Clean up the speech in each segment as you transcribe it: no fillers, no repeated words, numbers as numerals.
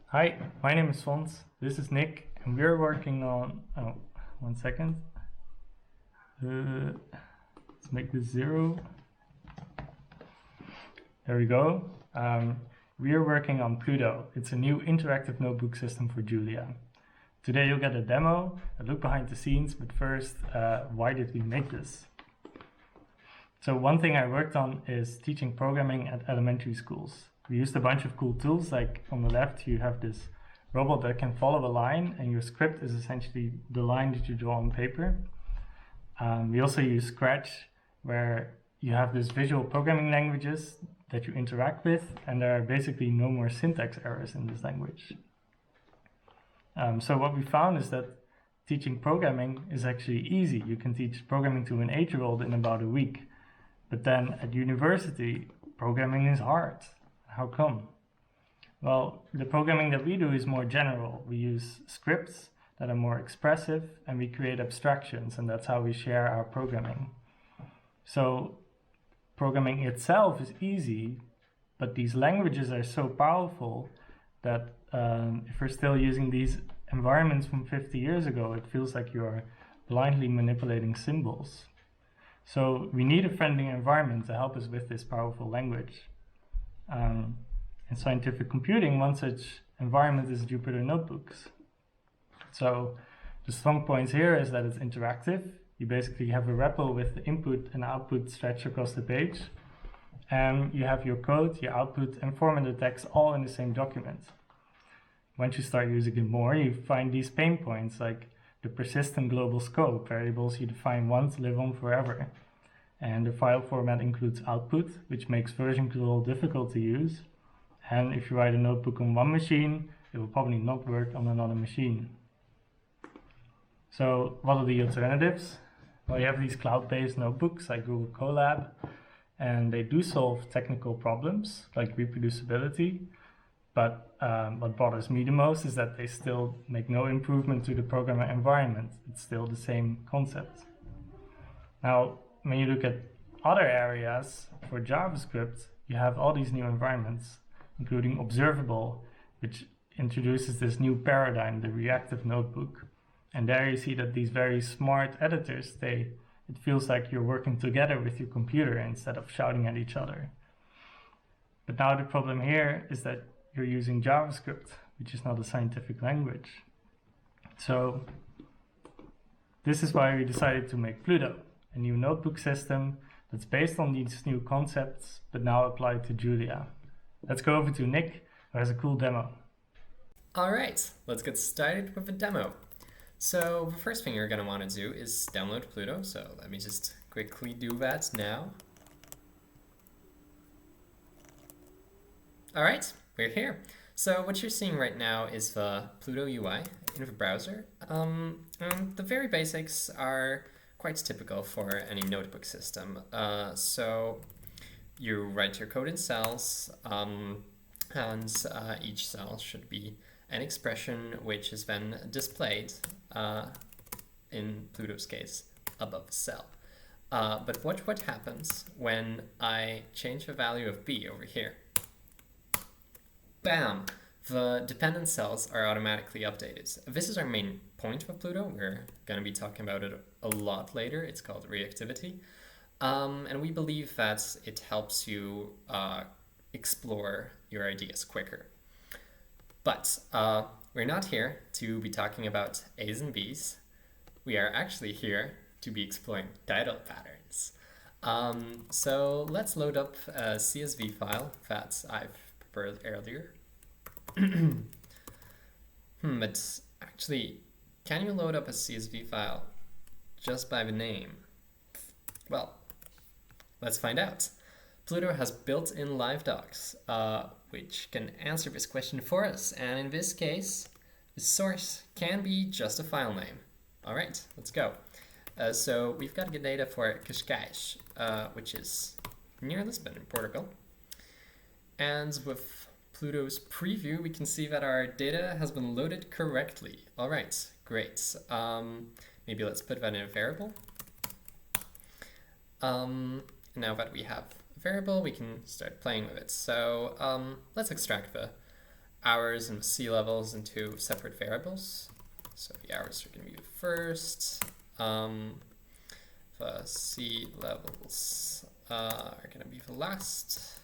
Hi, my name is Fons, this is Nick, and we're working on, one second, let's make this 0, there we go. We are working on Pluto. It's a new interactive notebook system for Julia. Today you'll get a demo, a look behind the scenes, but first, why did we make this? So one thing I worked on is teaching programming at elementary schools. We used a bunch of cool tools, like on the left you have this robot that can follow a line, and your script is essentially the line that you draw on paper. We also use Scratch, where you have these visual programming languages that you interact with, and there are basically no more syntax errors in this language. So what we found is that teaching programming is actually easy. You can teach programming to an 8-year-old in about a week. But then at university, programming is hard. How come? Well, the programming that we do is more general. We use scripts that are more expressive, and we create abstractions, and that's how we share our programming. So programming itself is easy, but these languages are so powerful that if we're still using these environments from 50 years ago, it feels like you're blindly manipulating symbols. So we need a friendly environment to help us with this powerful language. In scientific computing, one such environment is Jupyter Notebooks. So the strong points here is that it's interactive. You basically have a REPL with the input and output stretched across the page. And you have your code, your output, and formatted text all in the same document. Once you start using it more, you find these pain points like the persistent global scope, variables you define once live on forever. And the file format includes output, which makes version control difficult to use. And if you write a notebook on one machine, it will probably not work on another machine. So what are the alternatives? Well, you have these cloud-based notebooks like Google Colab, and they do solve technical problems like reproducibility. But what bothers me the most is that they still make no improvement to the programmer environment. It's still the same concept. Now, when you look at other areas for JavaScript, you have all these new environments, including observable, which introduces this new paradigm, the reactive notebook. And there you see that these very smart editors, it feels like you're working together with your computer instead of shouting at each other. But now the problem here is that you're using JavaScript, which is not a scientific language. So this is why we decided to make Pluto, a new notebook system that's based on these new concepts, but now applied to Julia. Let's go over to Nick, who has a cool demo. All right, let's get started with the demo. So the first thing you're going to want to do is download Pluto. So let me just quickly do that now. All right, we're here. So what you're seeing right now is the Pluto UI in the browser. And the very basics are quite typical for any notebook system. So you write your code in cells, and each cell should be an expression which is then displayed, in Pluto's case, above the cell. But what happens when I change the value of b over here? Bam! The dependent cells are automatically updated. This is our main point with Pluto. We're going to be talking about it a lot later. It's called reactivity. And we believe that it helps you explore your ideas quicker. But we're not here to be talking about A's and B's. We are actually here to be exploring title patterns. So let's load up a CSV file that I've prepared earlier. But actually, can you load up a CSV file just by the name? Well, let's find out. Pluto has built-in live docs, which can answer this question for us. And in this case, the source can be just a file name. All right, let's go. So we've got the data for Cascais, which is near Lisbon in Portugal. And with Pluto's preview, we can see that our data has been loaded correctly. All right, great. Maybe let's put that in a variable. Now that we have a variable, we can start playing with it. So let's extract the hours and the sea levels into separate variables. So the hours are going to be the first. The sea levels are going to be the last.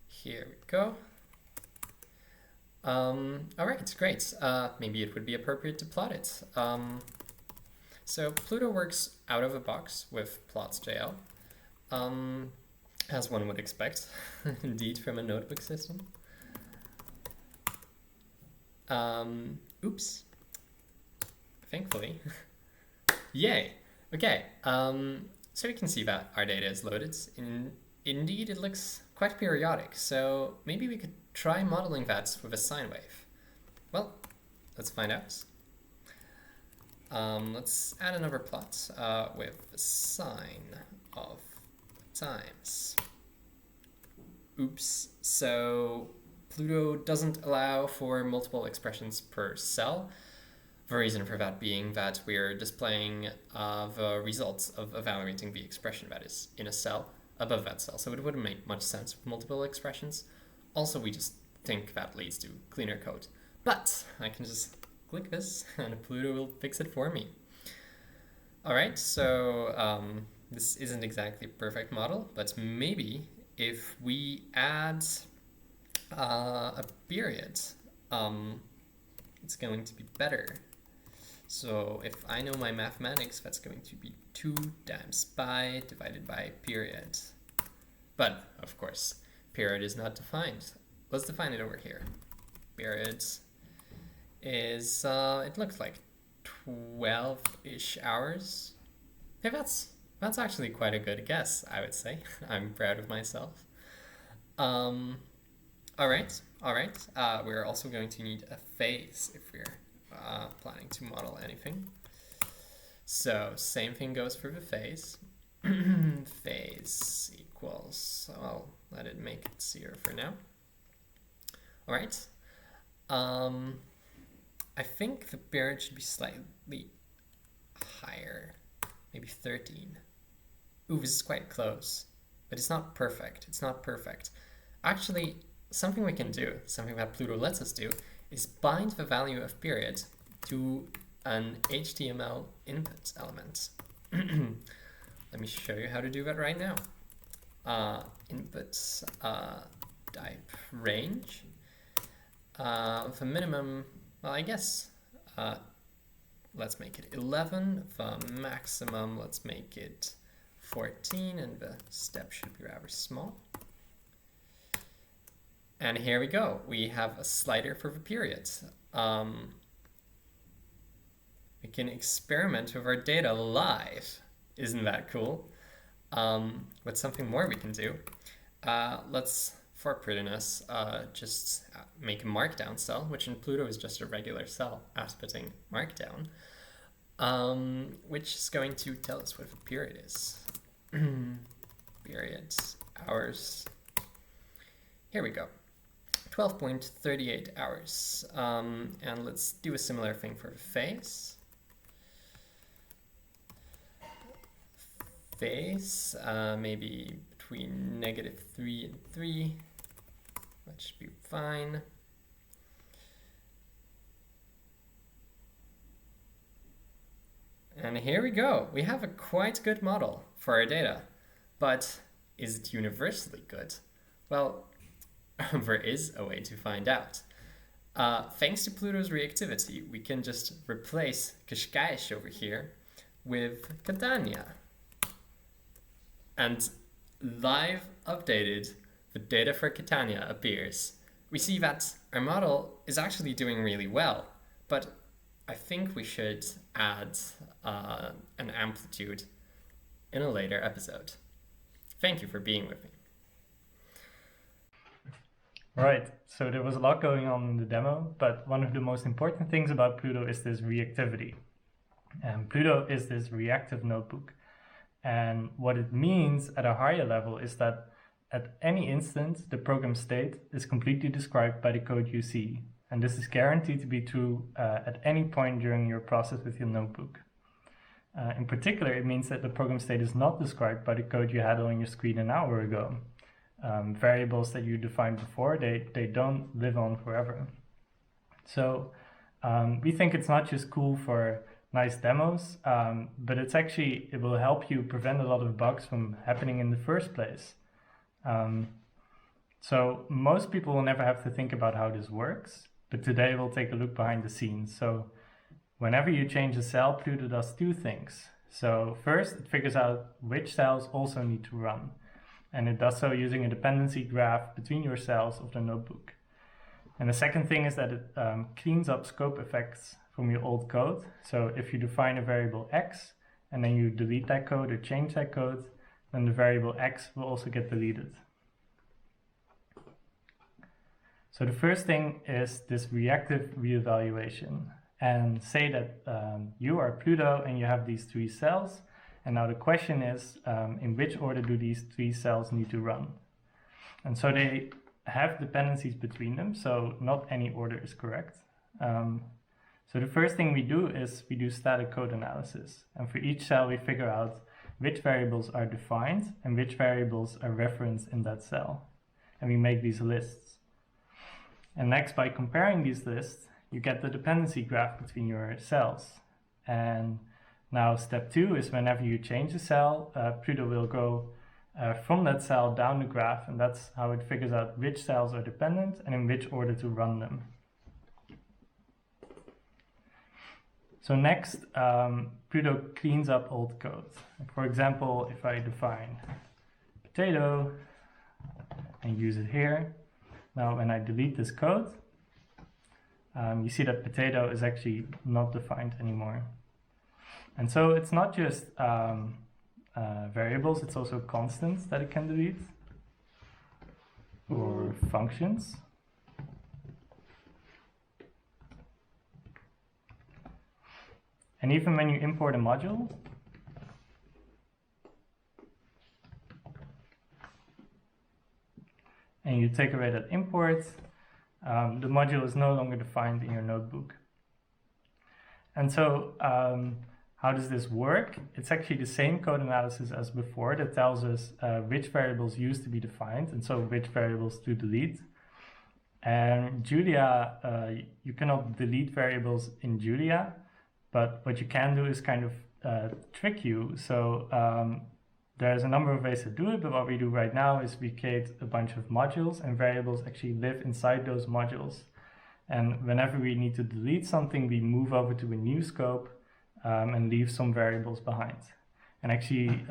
Here we go. All right, it's great. Maybe it would be appropriate to plot it. So Pluto works out of the box with Pluto.jl, as one would expect, indeed, from a notebook system. Oops. Thankfully. Yay. Okay. So we can see that our data is loaded. Indeed, it looks quite periodic. So maybe we could try modeling that with a sine wave. Well, let's find out. Let's add another plot with the sine of times. Oops. So Pluto doesn't allow for multiple expressions per cell. The reason for that being that we're displaying the results of evaluating the expression that is in a cell above that cell. So it wouldn't make much sense with multiple expressions. Also, we just think that leads to cleaner code. But I can just click this and Pluto will fix it for me. All right, so this isn't exactly a perfect model, but maybe if we add a period, it's going to be better. So if I know my mathematics, that's going to be 2 times pi divided by period. But of course, period is not defined. Let's define it over here. Period is, it looks like 12-ish hours. Hey, that's actually quite a good guess, I would say. I'm proud of myself. All right. We're also going to need a phase if we're planning to model anything. So same thing goes for the phase. Phase equals, so I'll let it make it 0 for now. All right. I think the period should be slightly higher, maybe 13. Ooh, this is quite close, but it's not perfect. It's not perfect. Actually, something we can do, something that Pluto lets us do, is bind the value of period to an HTML input element. Let me show you how to do that right now. Inputs type range. The minimum, well, I guess, let's make it 11. The maximum, let's make it 14, and the step should be rather small. And here we go. We have a slider for the periods. We can experiment with our data live. Isn't that cool? What's something more we can do? Let's, for prettiness, just make a Markdown cell, which in Pluto is just a regular cell outputting Markdown, which is going to tell us what the period is. Periods, hours. Here we go. 12.38 hours. And let's do a similar thing for the phase. Phase, maybe between -3 and 3. That should be fine. And here we go. We have a quite good model for our data. But is it universally good? Well, there is a way to find out. Thanks to Pluto's reactivity, we can just replace Qashqai's over here with Catania. And live updated, the data for Catania appears. We see that our model is actually doing really well, but I think we should add an amplitude in a later episode. Thank you for being with me. Right, so there was a lot going on in the demo, but one of the most important things about Pluto is this reactivity. Pluto is this reactive notebook. And what it means at a higher level is that at any instant, the program state is completely described by the code you see. And this is guaranteed to be true at any point during your process with your notebook. In particular, it means that the program state is not described by the code you had on your screen an hour ago. Variables that you defined before, they don't live on forever. So we think it's not just cool for nice demos, but it will help you prevent a lot of bugs from happening in the first place. So most people will never have to think about how this works, but today we'll take a look behind the scenes. So whenever you change a cell, Pluto does two things. So first, it figures out which cells also need to run. And it does so using a dependency graph between your cells of the notebook. And the second thing is that it cleans up scope effects from your old code. So if you define a variable x, and then you delete that code or change that code, then the variable x will also get deleted. So the first thing is this reactive reevaluation. And say that you are Pluto and you have these three cells. And now the question is, in which order do these three cells need to run? And so they have dependencies between them, so not any order is correct. So the first thing we do is we do static code analysis. And for each cell, we figure out which variables are defined and which variables are referenced in that cell. And we make these lists. And next, by comparing these lists, you get the dependency graph between your cells. And now step 2 is whenever you change a cell, Pluto will go from that cell down the graph, and that's how it figures out which cells are dependent and in which order to run them. So next, Pluto cleans up old code. For example, if I define potato and use it here, now when I delete this code, you see that potato is actually not defined anymore. And so it's not just variables, it's also constants that it can delete, or functions. And even when you import a module, and you take away that import, the module is no longer defined in your notebook. And so how does this work? It's actually the same code analysis as before that tells us which variables used to be defined, and so which variables to delete. And Julia, you cannot delete variables in Julia, but what you can do is kind of trick you. So there's a number of ways to do it, but what we do right now is we create a bunch of modules, and variables actually live inside those modules. And whenever we need to delete something, we move over to a new scope and leave some variables behind. And actually,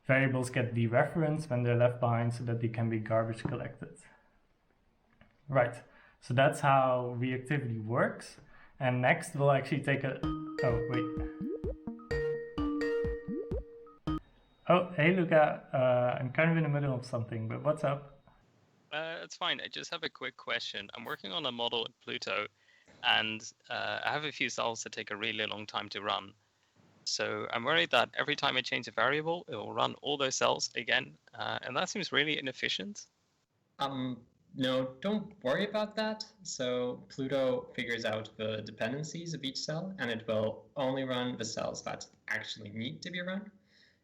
variables get dereferenced when they're left behind so that they can be garbage collected. Right, so that's how reactivity works. And next, we'll actually take a... Oh, wait. Oh, hey, Luca. I'm kind of in the middle of something, but what's up? It's fine. I just have a quick question. I'm working on a model in Pluto, and I have a few cells that take a really long time to run. So I'm worried that every time I change a variable, it will run all those cells again, and that seems really inefficient. No, don't worry about that. So Pluto figures out the dependencies of each cell, and it will only run the cells that actually need to be run.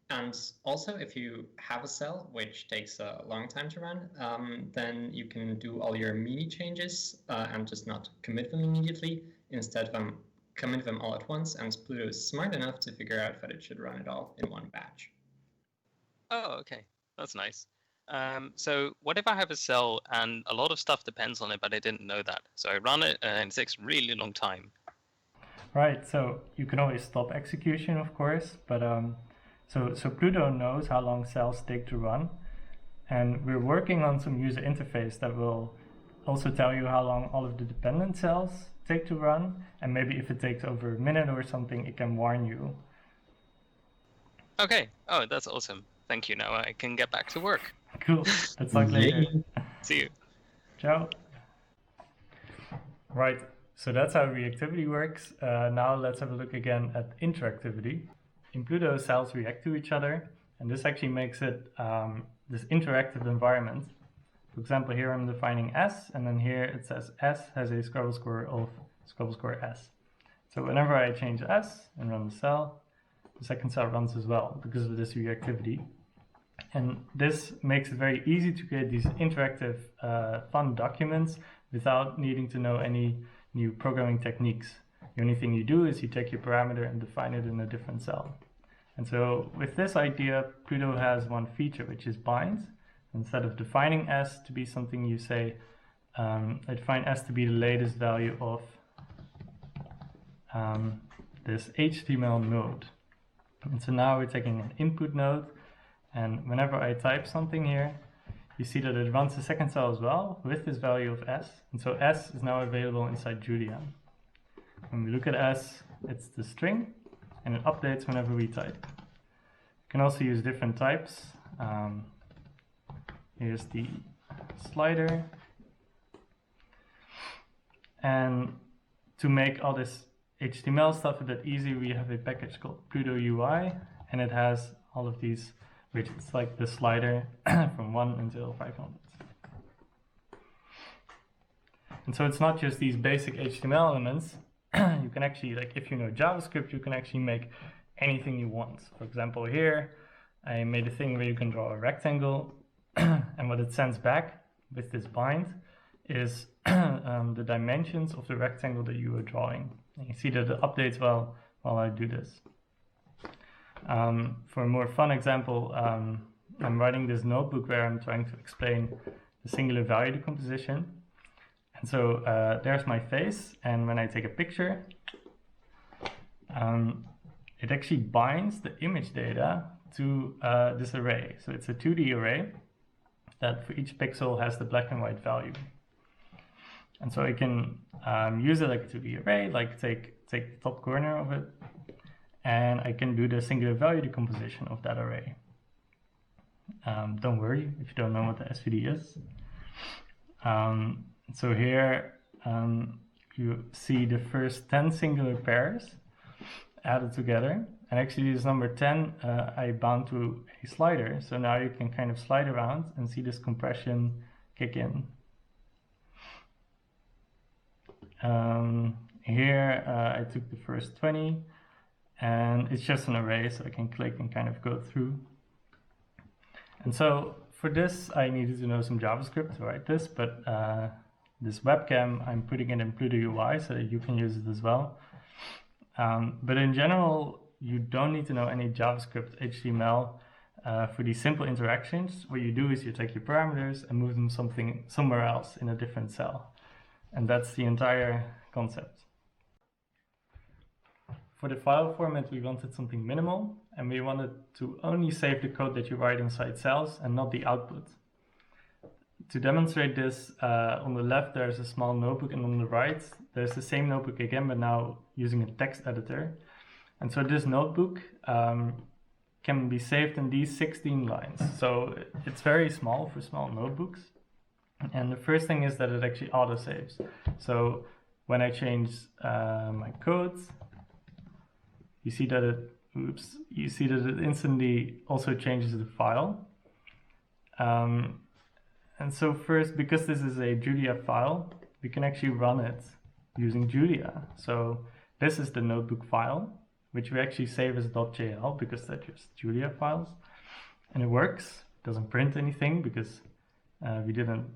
And also, if you have a cell which takes a long time to run, then you can do all your mini changes and just not commit them immediately. Instead, commit them all at once, and Pluto is smart enough to figure out that it should run it all in one batch. Oh, okay. That's nice. So what if I have a cell and a lot of stuff depends on it, but I didn't know that? So I run it and it takes a really long time. Right, so you can always stop execution, of course, but so Pluto knows how long cells take to run, and we're working on some user interface that will also tell you how long all of the dependent cells take to run, and maybe if it takes over a minute or something, it can warn you. Okay, oh, that's awesome. Thank you, now I can get back to work. Cool, let's talk later. See you. Ciao. Right, so that's how reactivity works. Now let's have a look again at interactivity. in Pluto, cells react to each other, and this actually makes it this interactive environment. For example, here I'm defining S, and then here it says S has a scrabble score of scrabble score S. So whenever I change S and run the cell, the second cell runs as well because of this reactivity. And this makes it very easy to create these interactive, fun documents without needing to know any new programming techniques. The only thing you do is you take your parameter and define it in a different cell. And so with this idea, Pluto has one feature, which is bind. Instead of defining S to be something, you say, I define S to be the latest value of this HTML node. And so now we're taking an input node, and whenever I type something here, you see that it runs the second cell as well with this value of S. And so S is now available inside Julia. When we look at S, it's the string, and it updates whenever we type. You can also use different types. Here's the slider. And to make all this HTML stuff a bit easy, we have a package called Pluto UI, and it has all of these widgets, like the slider from 1 until 500. And so it's not just these basic HTML elements. You can actually, like if you know JavaScript, you can actually make anything you want. For example, here I made a thing where you can draw a rectangle, and what it sends back with this bind is the dimensions of the rectangle that you were drawing. And you see that it updates while I do this. For a more fun example, I'm writing this notebook where I'm trying to explain the singular value decomposition. And so there's my face, and when I take a picture, it actually binds the image data to this array. So it's a 2D array that for each pixel has the black and white value. And so I can use it like a 2D array, like take the top corner of it, and I can do the singular value decomposition of that array. Don't worry if you don't know what the SVD is. So here you see the first 10 singular pairs added together. And actually this number 10 I bound to a slider. So now you can kind of slide around and see this compression kick in. Here I took the first 20, and it's just an array, so I can click and kind of go through. And so for this I needed to know some JavaScript to write this, but this webcam I'm putting it in Pluto UI so that you can use it as well. But in general, you don't need to know any JavaScript, HTML for these simple interactions. What you do is you take your parameters and move them somewhere else in a different cell. And that's the entire concept. For the file format, we wanted something minimal, and we wanted to only save the code that you write inside cells and not the output. To demonstrate this, on the left there's a small notebook, and on the right there's the same notebook again, but now using a text editor. And so this notebook can be saved in these 16 lines. So it's very small for small notebooks. And the first thing is that it actually auto-saves. So when I change my code, you see that it instantly also changes the file. And so first, because this is a Julia file, we can actually run it using Julia. So this is the notebook file, which we actually save as .jl because they're just Julia files. And it works, it doesn't print anything because we didn't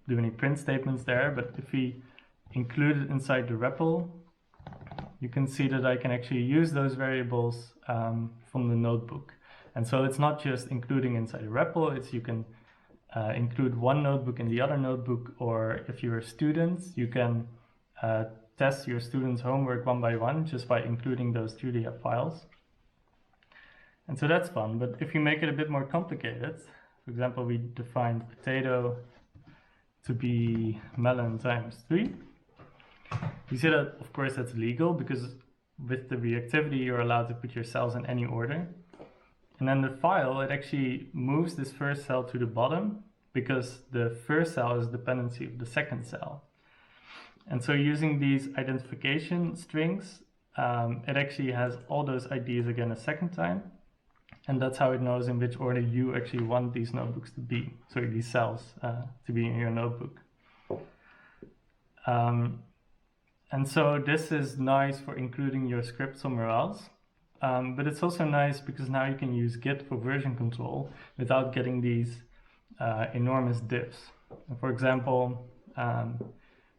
do any print statements there. But if we include it inside the REPL, you can see that I can actually use those variables from the notebook. And so it's not just including inside the REPL, it's you can include one notebook in the other notebook, or if you're students, you can test your students' homework one by one just by including those Julia files. And so that's fun, but if you make it a bit more complicated, for example, we defined potato to be melon times 3. You see that, of course, that's legal because with the reactivity, you're allowed to put your cells in any order. And then the file, it actually moves this first cell to the bottom because the first cell is a dependency of the second cell. And so using these identification strings, it actually has all those IDs again a second time. And that's how it knows in which order you actually want these notebooks to be, sorry, these cells to be in your notebook. And so this is nice for including your script somewhere else. But it's also nice because now you can use Git for version control without getting these enormous diffs. For example,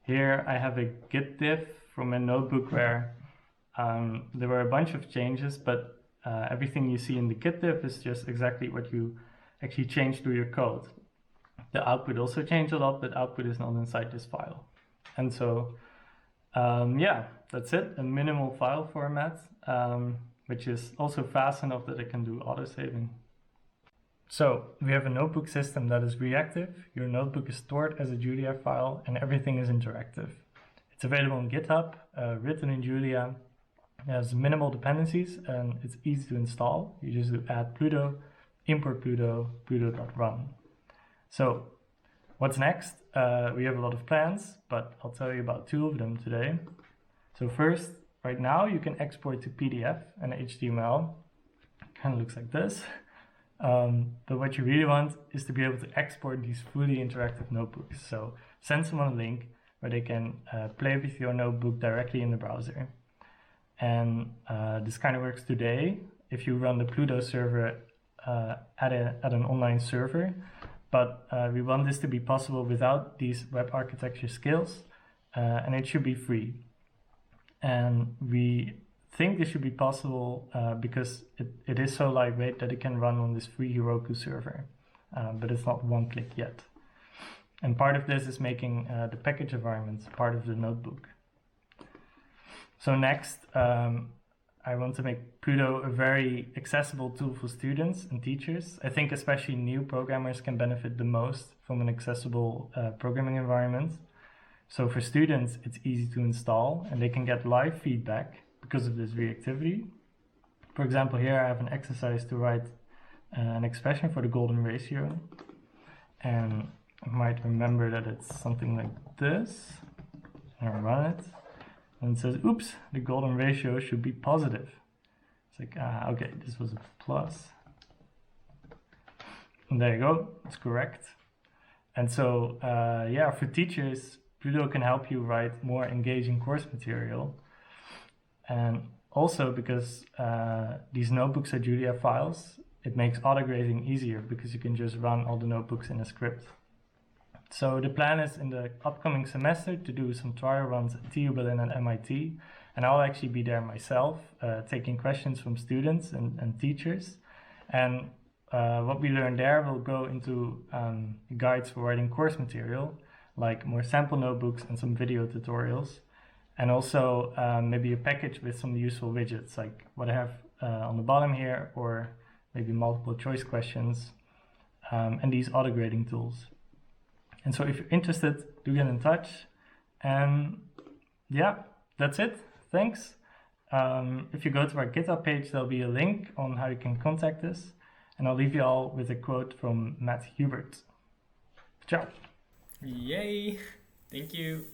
here I have a Git diff from a notebook where there were a bunch of changes, but everything you see in the Git diff is just exactly what you actually changed to your code. The output also changed a lot, but output is not inside this file. And so, yeah, that's it, a minimal file format, which is also fast enough that it can do autosaving. So we have a notebook system that is reactive. Your notebook is stored as a Julia file and everything is interactive. It's available on GitHub, written in Julia. It has minimal dependencies and it's easy to install. You just do add Pluto, import Pluto, Pluto.run. So what's next? We have a lot of plans, but I'll tell you about 2 of them today. So first, right now you can export to PDF and HTML. Kind of looks like this. But what you really want is to be able to export these fully interactive notebooks. So send someone a link where they can play with your notebook directly in the browser. And this kind of works today if you run the Pluto server at an online server. But we want this to be possible without these web architecture skills, and it should be free. And we think this should be possible because it is so lightweight that it can run on this free Heroku server, but it's not one-click yet. And part of this is making the package environments part of the notebook. So next, I want to make Pluto a very accessible tool for students and teachers. I think especially new programmers can benefit the most from an accessible programming environment. So for students, it's easy to install and they can get live feedback because of this reactivity. For example, here I have an exercise to write an expression for the golden ratio. And I might remember that it's something like this. And I run it. And it says, oops, the golden ratio should be positive. It's like, okay, this was a plus. And there you go, it's correct. And so, yeah, for teachers, Pluto can help you write more engaging course material. And also because these notebooks are Julia files, it makes autograding easier because you can just run all the notebooks in a script. So the plan is in the upcoming semester to do some trial runs at TU Berlin and MIT. And I'll actually be there myself, taking questions from students and teachers. And what we learn there will go into guides for writing course material, like more sample notebooks and some video tutorials. And also maybe a package with some useful widgets, like what I have on the bottom here, or maybe multiple choice questions, and these autograding tools. And so if you're interested, do get in touch. And yeah, that's it. Thanks. If you go to our GitHub page, there'll be a link on how you can contact us. And I'll leave you all with a quote from Matt Hubert. Ciao. Yay! Thank you.